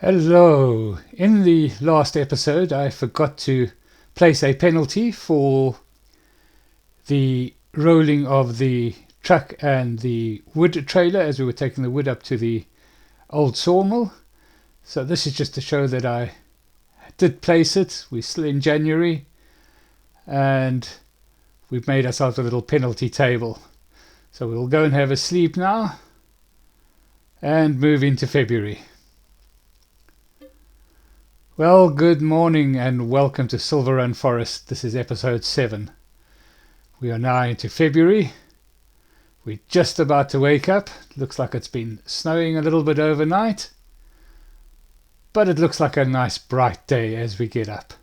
Hello. In the last episode I forgot to place a penalty for the rolling of the truck and the wood trailer as we were taking the wood up to the old sawmill. So this is just to show that I did place it. We're still in January and we've made ourselves a little penalty table. So we'll go and have a sleep now and move into February. Well, good morning and welcome to Silverrun Forest. This is episode 7. We are now into February. We're just about to wake up. Looks like it's been snowing a little bit overnight. But it looks like a nice bright day as we get up.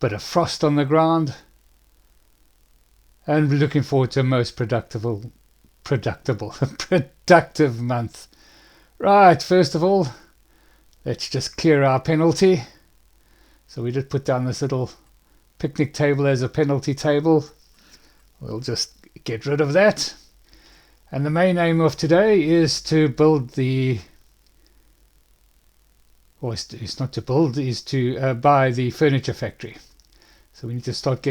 Bit of frost on the ground. And we're looking forward to a most productive month. Right, first of all, let's just clear our penalty. So we did put down this little picnic table as a penalty table. We'll just get rid of that. And the main aim of today is to build the... Or it's not to build, is to buy the furniture factory. So we need to start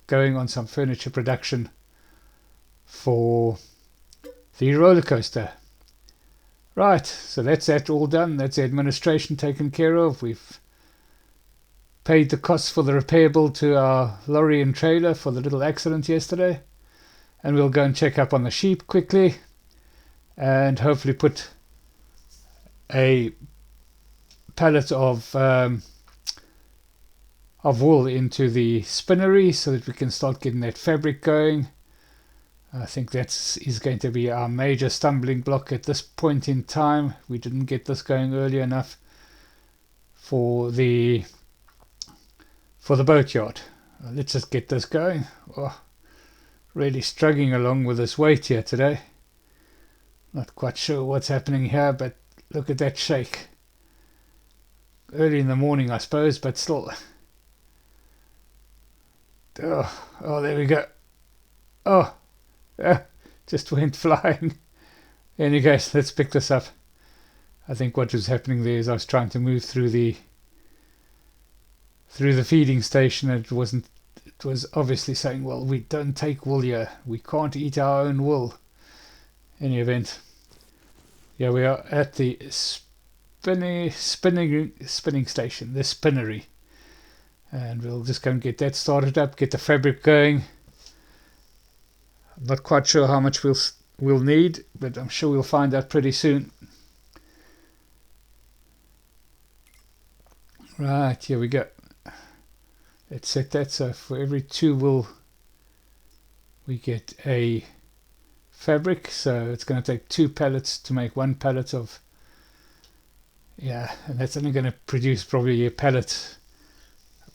going on some furniture production for the roller coaster. Right, so that's that all done. That's the administration taken care of. We've paid the costs for the repair bill to our lorry and trailer for the little accident yesterday. And we'll go and check up on the sheep quickly and hopefully put a pallet of wool into the spinnery so that we can start getting that fabric going. I think that is going to be our major stumbling block at this point in time. We didn't get this going early enough for the boatyard. Let's just get this going. Oh, really struggling along with this weight here today. Not quite sure what's happening here, but look at that shake. Early in the morning, I suppose, but still. Oh, there we go. Oh. Just went flying. Anyway, let's pick this up. I think what was happening there is I was trying to move through the feeding station, and it was obviously saying, well, we don't take wool here, we can't eat our own wool. In any event, yeah, we are at the spinning station, the spinnery, and we'll just go and get that started up, get the fabric going. I'm not quite sure how much we'll need, but I'm sure we'll find out pretty soon. Right, here we go. Let's set that so for every 2 wool we get a fabric. So it's going to take 2 pallets to make 1 pallet of... Yeah, and that's only going to produce probably a pallet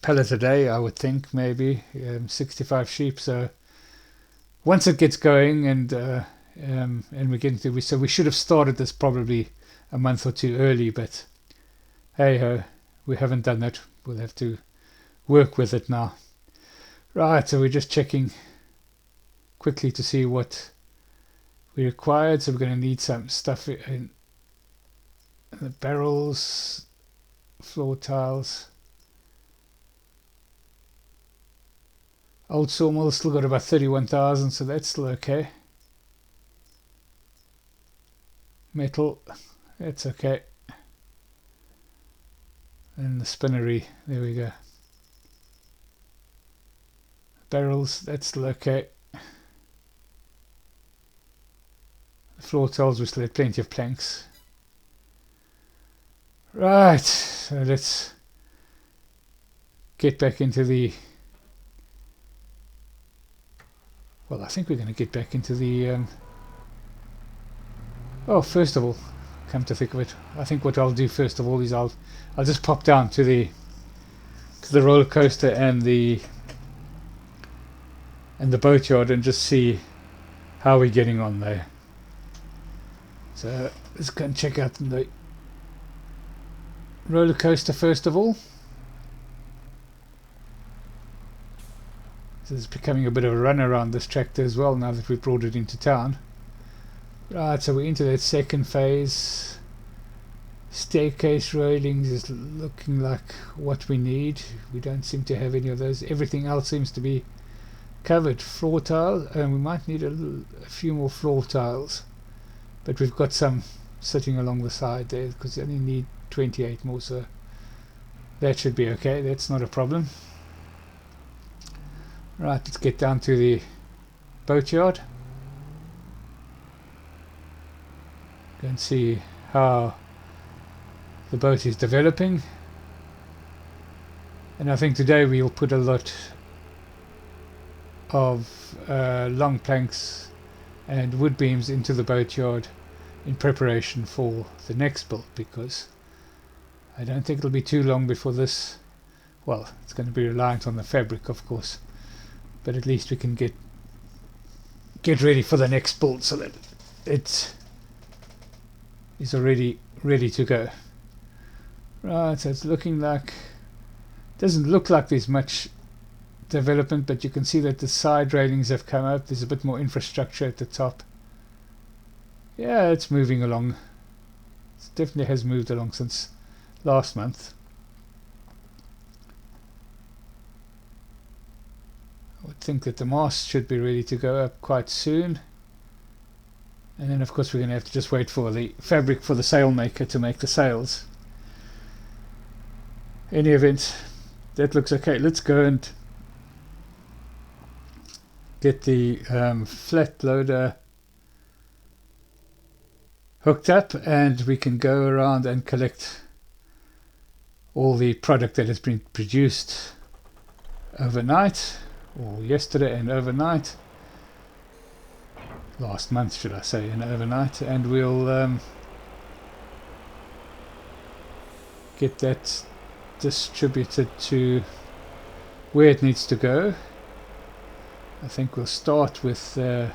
a day, I would think, maybe 65 sheep. So once it gets going and we get into, so we should have started this probably a month or 2 early, but hey ho, we haven't done that. We'll have to work with it now. Right, so we're just checking quickly to see what we required. So we're going to need some stuff in the barrels, floor tiles. Old sawmill still got about 31,000, so that's still okay. Metal, that's okay. And the spinnery, there we go. Barrels, that's still okay. The floor tiles, we still have plenty of planks. Right, so let's get back into the... Well, I think we're going to get back into the... Oh, first of all, come to think of it, I think what I'll do first of all is I'll just pop down to the roller coaster and the boatyard and just see how we're getting on there. So let's go and check out the roller coaster first of all. So it's becoming a bit of a run around this tractor as well now that we've brought it into town. Right, so we're into that second phase. Staircase railings is looking like what we need. We don't seem to have any of those. Everything else seems to be covered. Floor tile, and we might need a few more floor tiles, but we've got some sitting along the side there because we only need 28 more, so that should be okay. That's not a problem. Right, let's get down to the boatyard. Go and see how the boat is developing, and I think today we'll put a lot of long planks and wood beams into the boatyard in preparation for the next build, because I don't think it'll be too long before this, well, it's going to be reliant on the fabric of course, but at least we can get ready for the next build so that it is already ready to go. Right, so it's looking like, doesn't look like there's much development, but you can see that the side railings have come up. There's a bit more infrastructure at the top. Yeah, it's moving along. It definitely has moved along since last month. I would think that the mast should be ready to go up quite soon, and then of course we're going to have to just wait for the fabric for the sail maker to make the sails. Any event, that looks okay. Let's go and get the flat loader hooked up, and we can go around and collect all the product that has been produced overnight, or yesterday and overnight, last month should I say, and overnight, and we'll get that distributed to where it needs to go. I think we'll start with the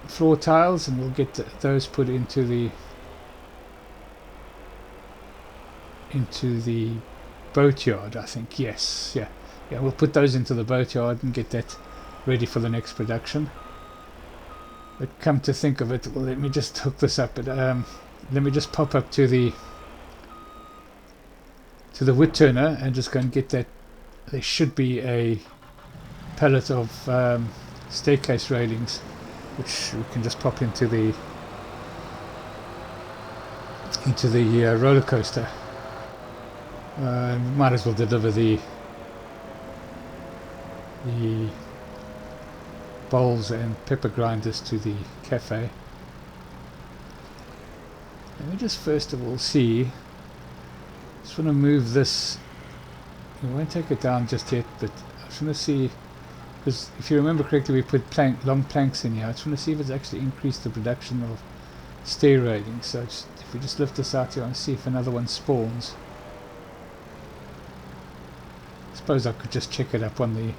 floor tiles, and we'll get those put into the boatyard, I think. Yes, yeah, we'll put those into the boatyard and get that ready for the next production. But come to think of it, well, let me just hook this up, but let me just pop up to the wood turner and just go and get that. There should be a pallet of staircase railings which we can just pop into the roller coaster. Might as well deliver the bowls and pepper grinders to the cafe. Let me just first of all see. Just want to move this. We won't take it down just yet, but I just want to see, because if you remember correctly, we put long planks in here. I just want to see if it's actually increased the production of stair railings. So if we just lift this out here and see if another one spawns. I suppose I could just check it up on the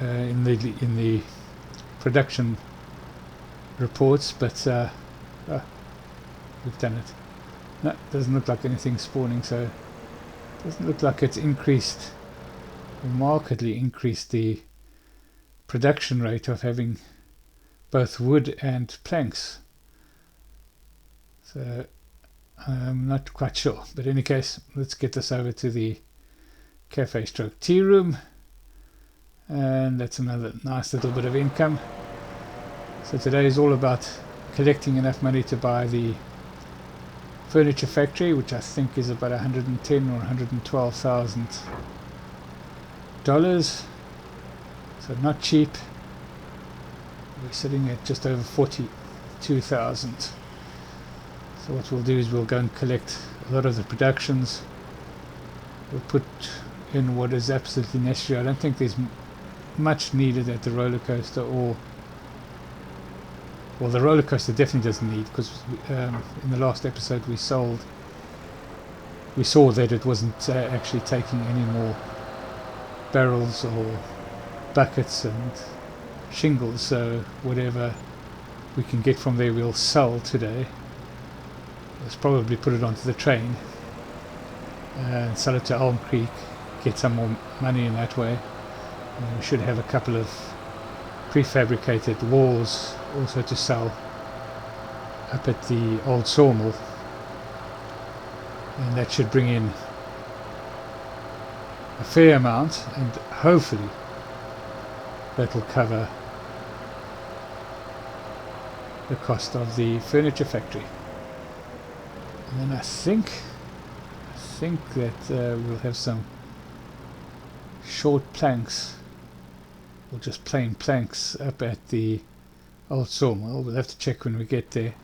in the production reports, but we've done it. No, doesn't look like anything spawning, so it doesn't look like it's increased, or markedly increased, the production rate of having both wood and planks. So I'm not quite sure, but in any case, let's get this over to the cafe stroke tea room, and that's another nice little bit of income. So today is all about collecting enough money to buy the furniture factory, which I think is about $110,000 or $112,000. So not cheap. We're sitting at just over 42,000. So what we'll do is we'll go and collect a lot of the productions. We'll put in what is absolutely necessary. I don't think there's much needed at the roller coaster, or well, the roller coaster definitely doesn't need, because in the last episode we saw that it wasn't actually taking any more barrels or buckets and shingles, so whatever we can get from there we'll sell today. Let's probably put it onto the train and sell it to Elm Creek, get some more money in that way, and we should have a couple of prefabricated walls also to sell up at the old sawmill, and that should bring in a fair amount, and hopefully that will cover the cost of the furniture factory. And then I think that we'll have some short planks, or just plain planks, up at the old sawmill. We'll have to check when we get there.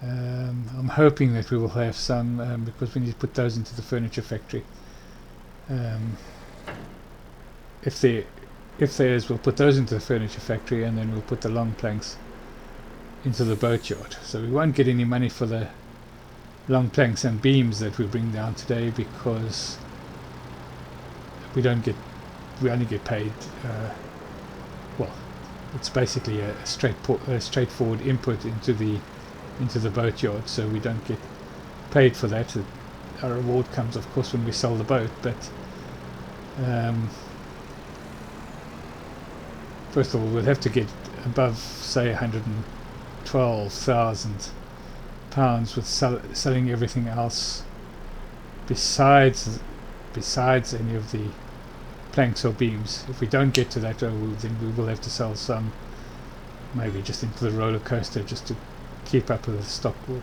I'm hoping that we will have some, because we need to put those into the furniture factory. If there is, we'll put those into the furniture factory, and then we'll put the long planks into the boatyard. So we won't get any money for the long planks and beams that we bring down today, because we only get paid, well, it's basically a straightforward input into the boatyard, so we don't get paid for that. Our reward comes, of course, when we sell the boat, but first of all, we'll have to get above, say, 112,000 pounds with selling everything else besides any of the planks or beams. If we don't get to that, then we will have to sell some, maybe just into the roller coaster, just to keep up with the stock. We'll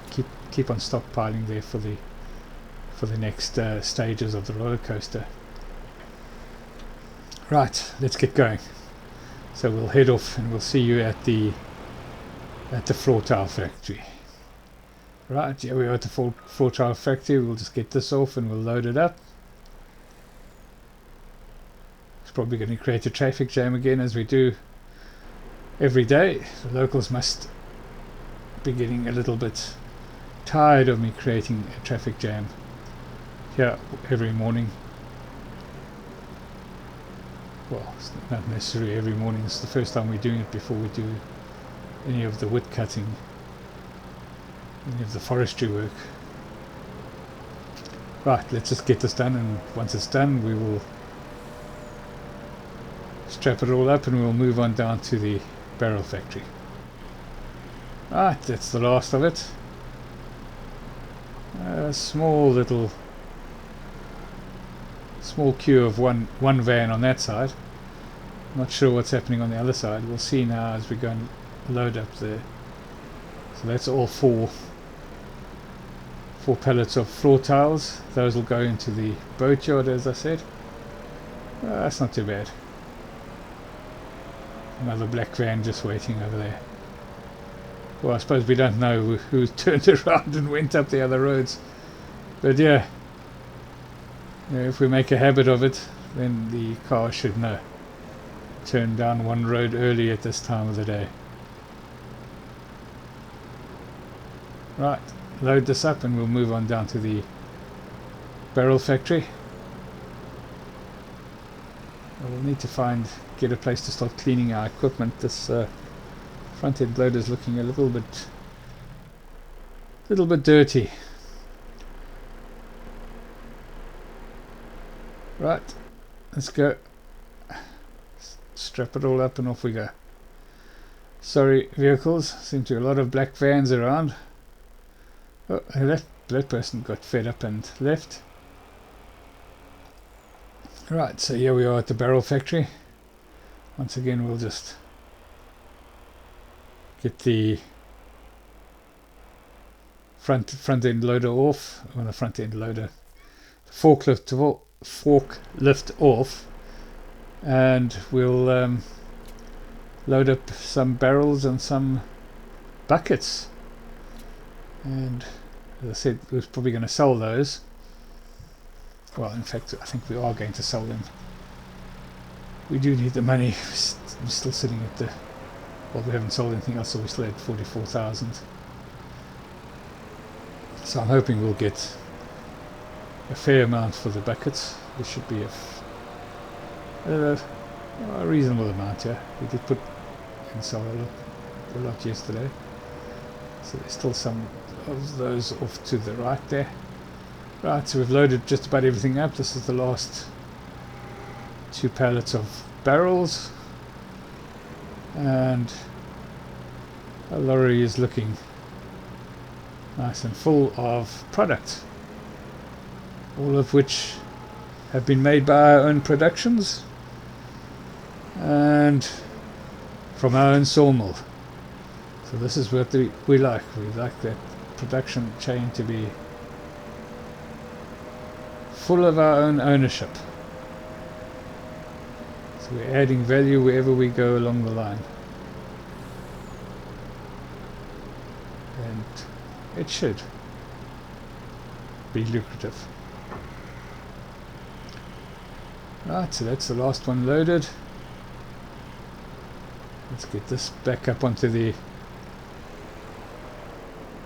keep on stockpiling there for the next stages of the roller coaster. Right, let's get going. So we'll head off, and we'll see you at the floor tile factory. Right, yeah, we are at the floor tile factory. We'll just get this off and we'll load it up. It's probably going to create a traffic jam again, as we do every day. The locals must be getting a little bit tired of me creating a traffic jam here every morning. Well, it's not necessarily every morning. It's the first time we're doing it before we do any of the wood cutting, any of the forestry work. Right, let's just get this done, and once it's done we will strap it all up and we'll move on down to the barrel factory. Right, that's the last of it. A small queue of one van on that side. Not sure what's happening on the other side. We'll see now as we go and load up there. So that's all four pallets of floor tiles. Those will go into the boatyard, as I said. That's not too bad. Another black van just waiting over there. Well, I suppose we don't know who turned around and went up the other roads, but yeah, if we make a habit of it, then the car should know. Turn down one road early at this time of the day. Right, load this up and we'll move on down to the barrel factory. We'll need to get a place to start cleaning our equipment. This front end loader is looking a little bit dirty. Right, let's go. Strap it all up and off we go. Sorry, vehicles, seem to be a lot of black vans around. Oh, that person got fed up and left. Right, so here we are at the barrel factory. Once again, we'll just get the front end loader off, or the front end loader, the forklift off, and we'll load up some barrels and some buckets. And as I said, we're probably going to sell those. Well, in fact, I think we are going to sell them. We do need the money. We're still sitting at the... Well, we haven't sold anything else, so we're still at 44,000. So I'm hoping we'll get a fair amount for the buckets. There should be a reasonable amount here. We did put and sell a lot yesterday. So there's still some of those off to the right there. Right, so we've loaded just about everything up. This is the last 2 pallets of barrels. and our lorry is looking nice and full of product, all of which have been made by our own productions and from our own sawmill. So this is what we like. We like that production chain to be full of our own ownership. So we're adding value wherever we go along the line. And it should be lucrative. Right, so that's the last one loaded. Let's get this back up onto the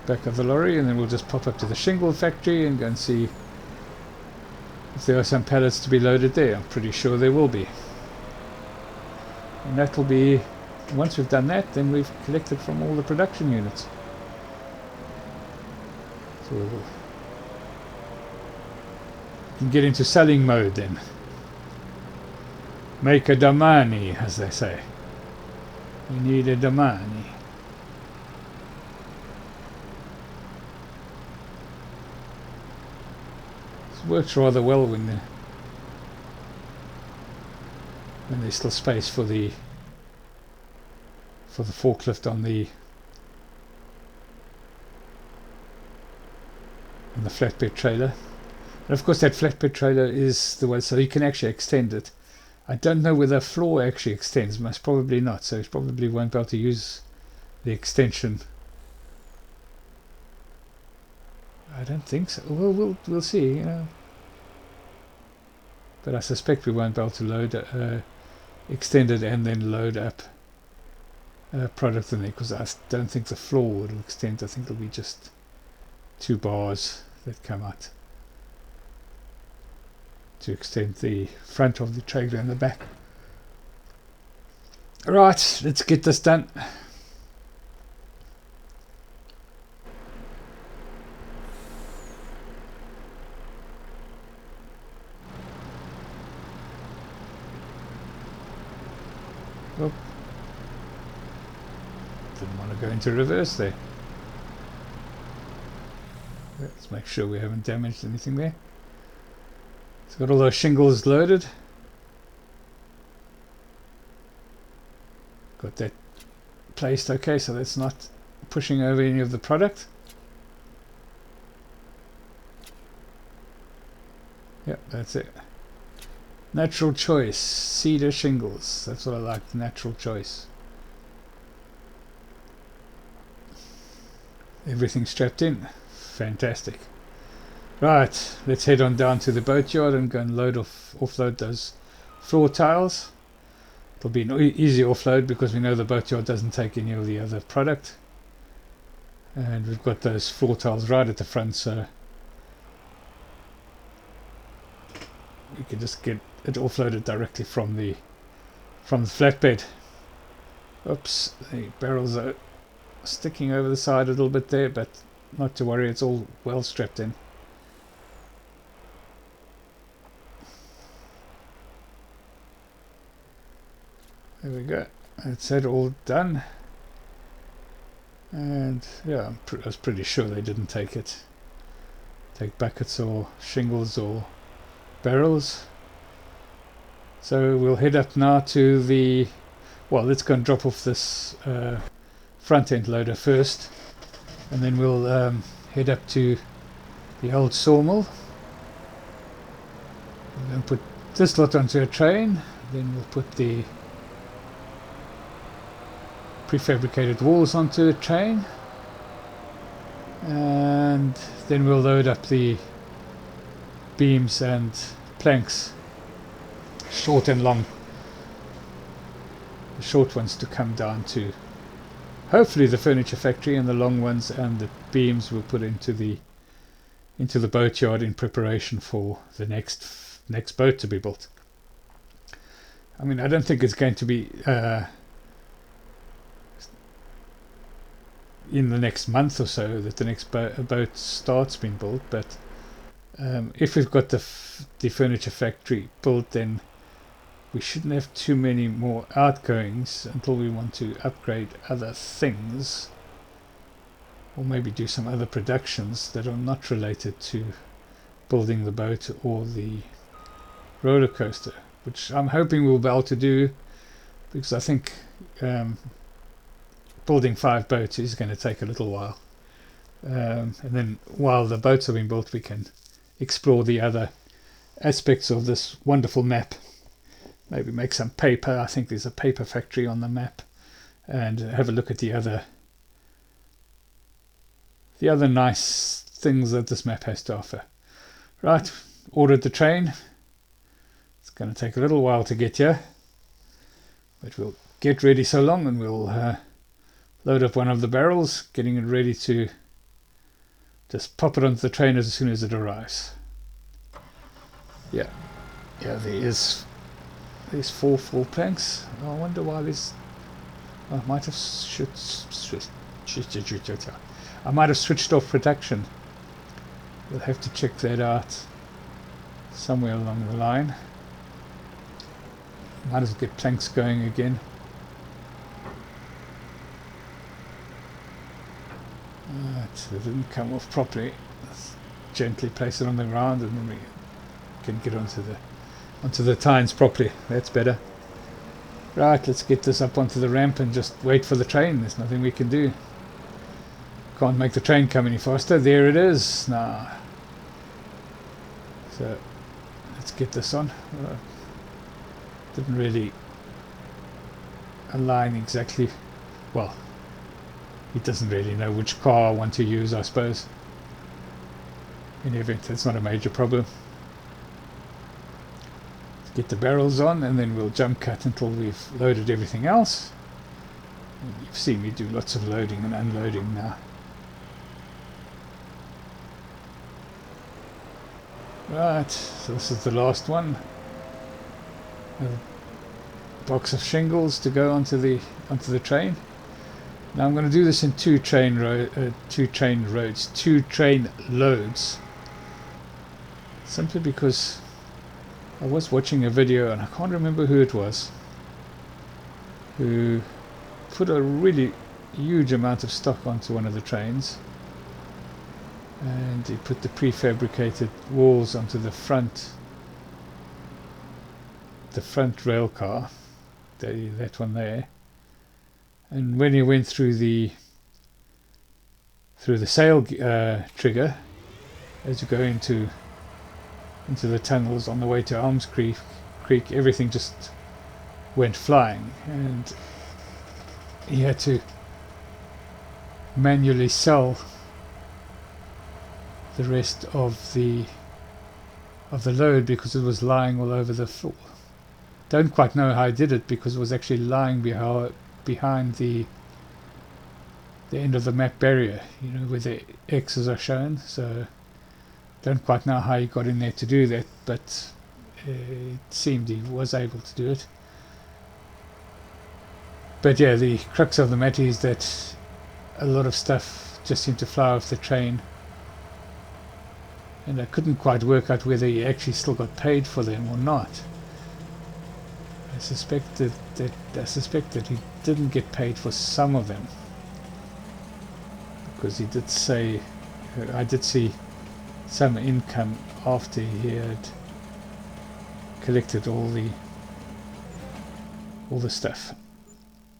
back of the lorry, and then we'll just pop up to the shingle factory and go and see if there are some pallets to be loaded there. I'm pretty sure there will be. And that will be, once we've done that, then we've collected from all the production units. So we can get into selling mode then. Make a damani, as they say. We need a damani. This works rather well when there's still space for the forklift on the flatbed trailer. And of course that flatbed trailer is the one, so you can actually extend it. I don't know whether a floor actually extends, most probably not, so it probably won't be able to use the extension. I don't think so. Well, we'll see, you know. But I suspect we won't be able to load extend it and then load up product in there, because I don't think the floor will extend. I think it'll be just 2 bars that come out to extend the front of the trailer and the back. Right, let's get this done. Oh. Didn't want to go into reverse there. Let's make sure we haven't damaged anything there. It's got all those shingles loaded. Got that placed okay, so that's not pushing over any of the product. Yep, that's it. Natural choice, cedar shingles. That's what I like, natural choice. Everything strapped in. Fantastic. Right, let's head on down to the boatyard and go and offload those floor tiles. It'll be an easy offload because we know the boatyard doesn't take any of the other product. And we've got those floor tiles right at the front, so we can just get it offloaded directly from the flatbed. Oops, the barrels are sticking over the side a little bit there, but not to worry, it's all well strapped in. There we go. That's it, all done. And yeah, I was pretty sure they didn't take buckets or shingles or barrels. So we'll head up now to the, well, let's go and drop off this front end loader first, and then we'll head up to the old sawmill. We're going to put this lot onto a train, then we'll put the prefabricated walls onto a train, and then we'll load up the beams and planks, short and long. The short ones to come down to hopefully the furniture factory, and the long ones and the beams we'll put into the boatyard in preparation for the next boat to be built. I mean, I don't think it's going to be in the next month or so that the next boat starts being built, but if we've got the furniture factory built, then we shouldn't have too many more outgoings until we want to upgrade other things, or maybe do some other productions that are not related to building the boat or the roller coaster, which I'm hoping we'll be able to do, because I think building 5 boats is going to take a little while, and then while the boats are being built we can explore the other aspects of this wonderful map. Maybe make some paper. I think there's a paper factory on the map, and have a look at the other nice things that this map has to offer. Right, ordered the train. It's going to take a little while to get here, but we'll get ready so long, and we'll load up one of the barrels, getting it ready to just pop it onto the train as soon as it arrives. Yeah, there's 4 full planks. I wonder why there's... I might have switched off production. We'll have to check that out somewhere along the line. Might as well get planks going again. Right, it didn't come off properly. Let's gently place it on the ground, and then we can get onto the tines properly. That's better. Right, let's get this up onto the ramp and just wait for the train. There's nothing we can do. Can't make the train come any faster. There it is. Nah. So let's get this on. Didn't really align exactly. Well, he doesn't really know which car I want to use, I suppose. In any event, that's not a major problem. Get the barrels on, and then we'll jump cut until we've loaded everything else. You've seen me do lots of loading and unloading now. Right, so this is the last one. A box of shingles to go onto the train. Now I'm going to do this in two train loads. Simply because I was watching a video, and I can't remember who it was, who put a really huge amount of stock onto one of the trains, and he put the prefabricated walls onto the front rail car, that one there. And when he went through the sail trigger, as you go into the tunnels on the way to Elms Creek, everything just went flying, and he had to manually sell the rest of the load because it was lying all over the floor. Don't quite know how I did it, because it was actually lying behind the end of the map barrier, where the X's are shown. So don't quite know how he got in there to do that, but it seemed he was able to do it. But yeah, the crux of the matter is that a lot of stuff just seemed to fly off the train, and I couldn't quite work out whether he actually still got paid for them or not. I suspect that he didn't get paid for some of them, because he did say, I did see some income after he had collected all the stuff,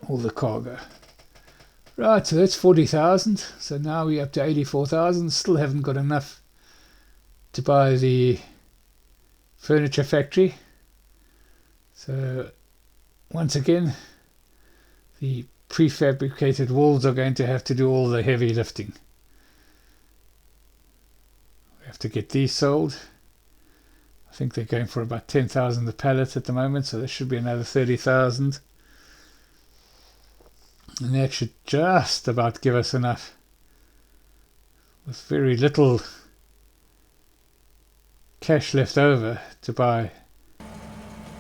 all the cargo. Right, so that's 40,000. So now we're up to 84,000. Still haven't got enough to buy the furniture factory. So once again, the prefabricated walls are going to have to do all the heavy lifting. We have to get these sold. I think they're going for about 10,000 a pallet at the moment, so there should be another 30,000. And that should just about give us enough, with very little cash left over, to buy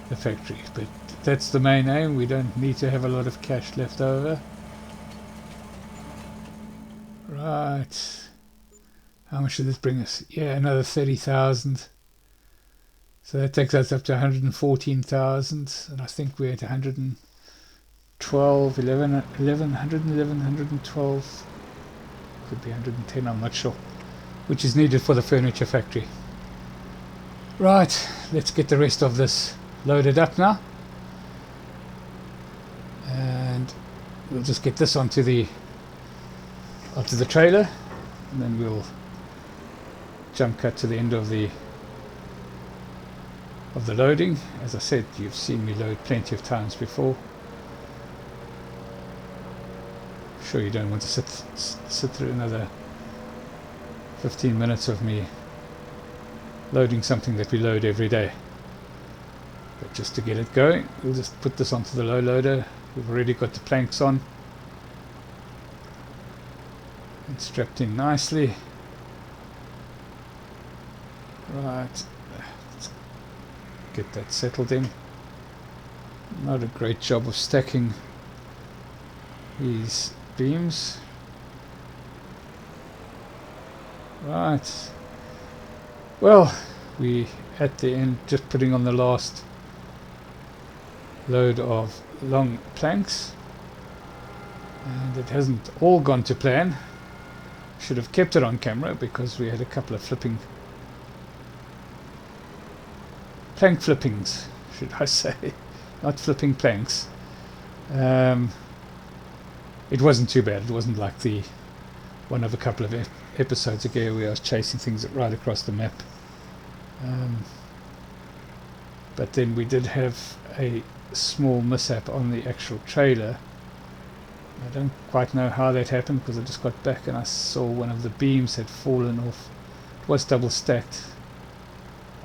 the factory. But that's the main aim. We don't need to have a lot of cash left over. Right, how much should this bring us? Yeah, another 30,000. So that takes us up to 114,000, and I think we're at 112, 112, could be 110, I'm not sure, which is needed for the furniture factory. Right, let's get the rest of this loaded up now, and we'll just get this onto the trailer, and then we'll jump cut to the end of the loading. As I said, you've seen me load plenty of times before. Sure, you don't want to sit through another 15 minutes of me loading something that we load every day. But just to get it going, we'll just put this onto the low loader. We've already got the planks on. It's strapped in nicely. Right, let's get that settled in. Not a great job of stacking these beams. Right, well, we at the end just putting on the last load of long planks, and it hasn't all gone to plan. Should have kept it on camera because we had a couple of plank flippings, should I say, not flipping planks. It wasn't too bad. It wasn't like the one of a couple of episodes ago where I was chasing things right across the map. But then we did have a small mishap on the actual trailer. I don't quite know how that happened because I just got back and I saw one of the beams had fallen off. It was double stacked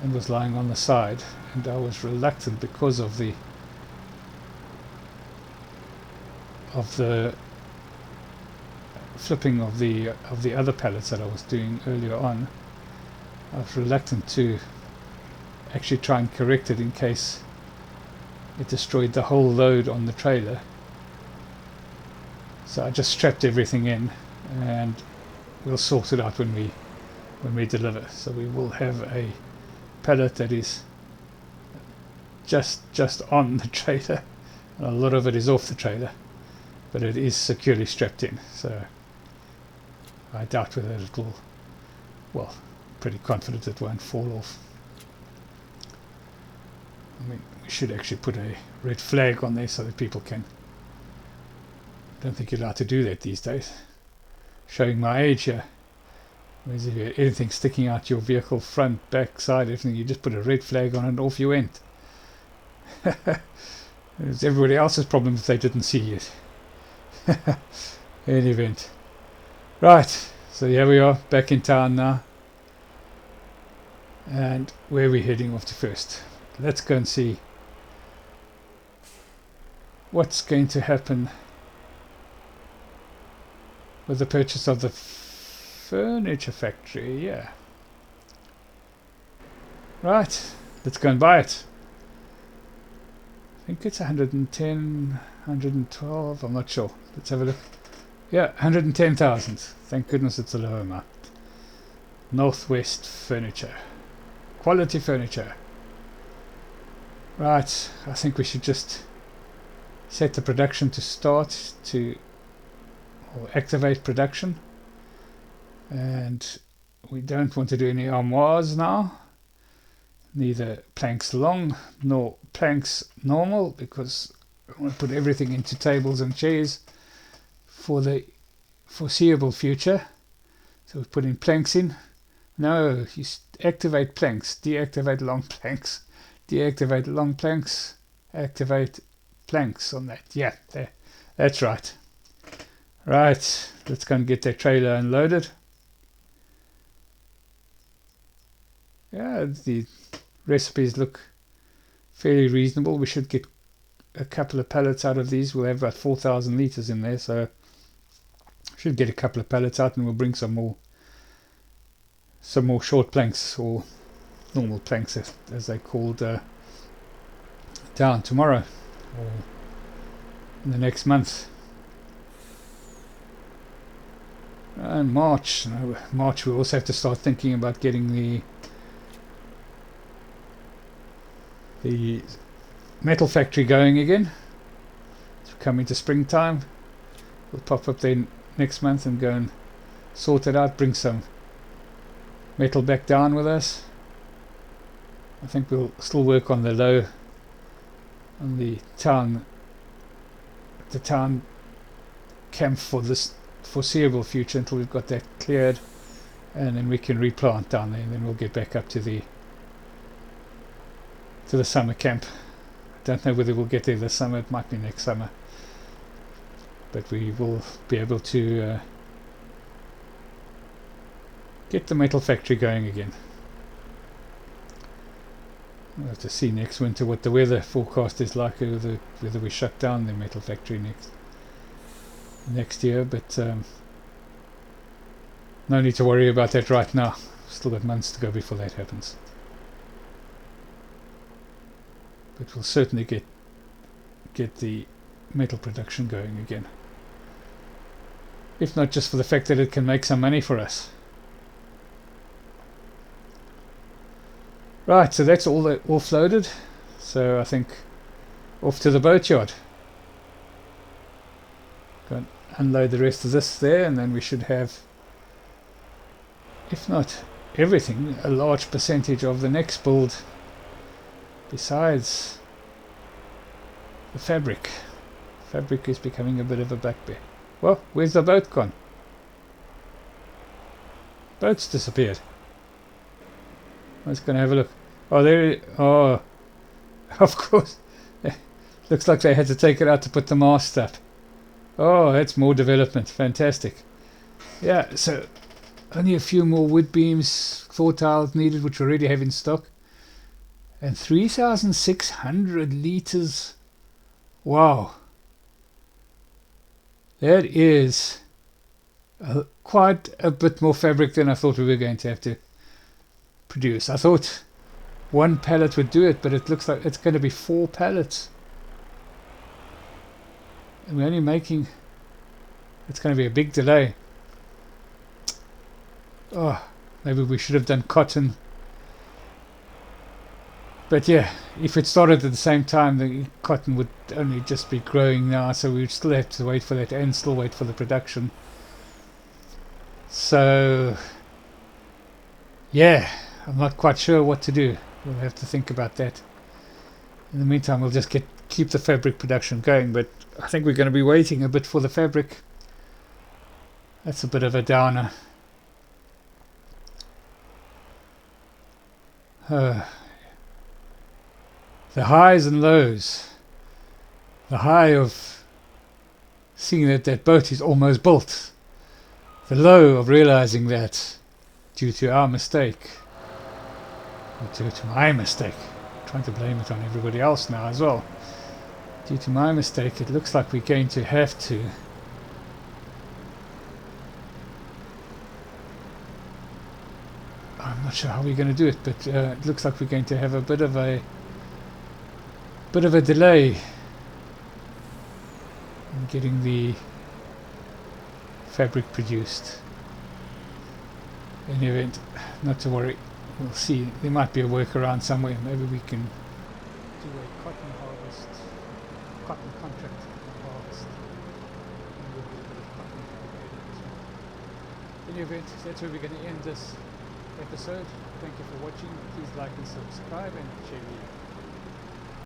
and was lying on the side, and I was reluctant because of the flipping of the other pallets that I was doing earlier on. I was reluctant to actually try and correct it in case it destroyed the whole load on the trailer. So I just strapped everything in, and we'll sort it out when we deliver. So we will have a pallet that is just on the trailer, and a lot of it is off the trailer, but it is securely strapped in. So I doubt whether it will, well, pretty confident it won't fall off. I mean, we should actually put a red flag on there so that people can. Don't think you're allowed to do that these days. Showing my age here. Whereas if you had anything sticking out your vehicle, front, back, side, everything, you just put a red flag on and off you went. It's everybody else's problem if they didn't see it. In any event. Right, so here we are, back in town now. And where are we heading off to first? Let's go and see what's going to happen with the purchase of the furniture factory. Yeah. Right, let's go and buy it. I think it's 110, 112, I'm not sure. Let's have a look. Yeah, 110,000. Thank goodness it's a low amount. Northwest Furniture. Quality furniture. Right, I think we should just set the production to start or activate production. And we don't want to do any armoires now. Neither planks long nor planks normal, because I want to put everything into tables and chairs for the foreseeable future. So we put in planks in. No, you activate planks, deactivate long planks, deactivate long planks, activate planks on that. Yeah, there, that's right. Right, let's go and get that trailer unloaded. Yeah, the recipes look fairly reasonable. We should get a couple of pallets out of these. We'll have about 4,000 litres in there, so should get a couple of pallets out, and we'll bring some more short planks, or normal planks as they're called, down tomorrow or in the next month. And March we also have to start thinking about getting the the metal factory going again. It's coming to springtime. We'll pop up there next month and go and sort it out, bring some metal back down with us. I think we'll still work on the town camp for this foreseeable future until we've got that cleared, and then we can replant down there, and then we'll get back up to the summer camp. Don't know whether we'll get there this summer. It might be next summer, but we will be able to get the metal factory going again. We'll have to see next winter what the weather forecast is like, whether we shut down the metal factory next year, but no need to worry about that right now. Still got months to go before that happens. But we'll certainly get the metal production going again. If not just for the fact that it can make some money for us. Right, so that's all floated. So I think off to the boatyard. Go and unload the rest of this there, and then we should have, if not everything, a large percentage of the next build besides the fabric. Fabric is becoming a bit of a bugbear. Well, where's the boat gone? Boat's disappeared. Let's go and have a look. Oh, there. Oh, of course. Looks like they had to take it out to put the mast up. Oh, that's more development. Fantastic. Yeah, so only a few more wood beams, floor tiles needed, which we already have in stock. And 3,600 litres. Wow. That is quite a bit more fabric than I thought we were going to have to produce. I thought one pallet would do it, but it looks like it's going to be 4 pallets. And we're only making... It's going to be a big delay. Oh, maybe we should have done cotton. But yeah, if it started at the same time, the cotton would only just be growing now, so we would still have to wait for that and still wait for the production. So yeah, I'm not quite sure what to do. We'll have to think about that. In the meantime, we'll just keep the fabric production going, but I think we're going to be waiting a bit for the fabric. That's a bit of a downer. The highs and lows. The high of seeing that that boat is almost built. The low of realizing that due to our mistake, or due to my mistake, I'm trying to blame it on everybody else now as well. Due to my mistake, it looks like we're going to have to I'm not sure how we're going to do it, but it looks like we're going to have a bit of a delay in getting the fabric produced. In any event, not to worry, we'll see. There might be a workaround somewhere. Maybe we can do a cotton harvest, cotton contract harvest, and we'll do a bit of cotton fabricating as well. In any event, that's where we're going to end this episode. Thank you for watching. Please like and subscribe and share.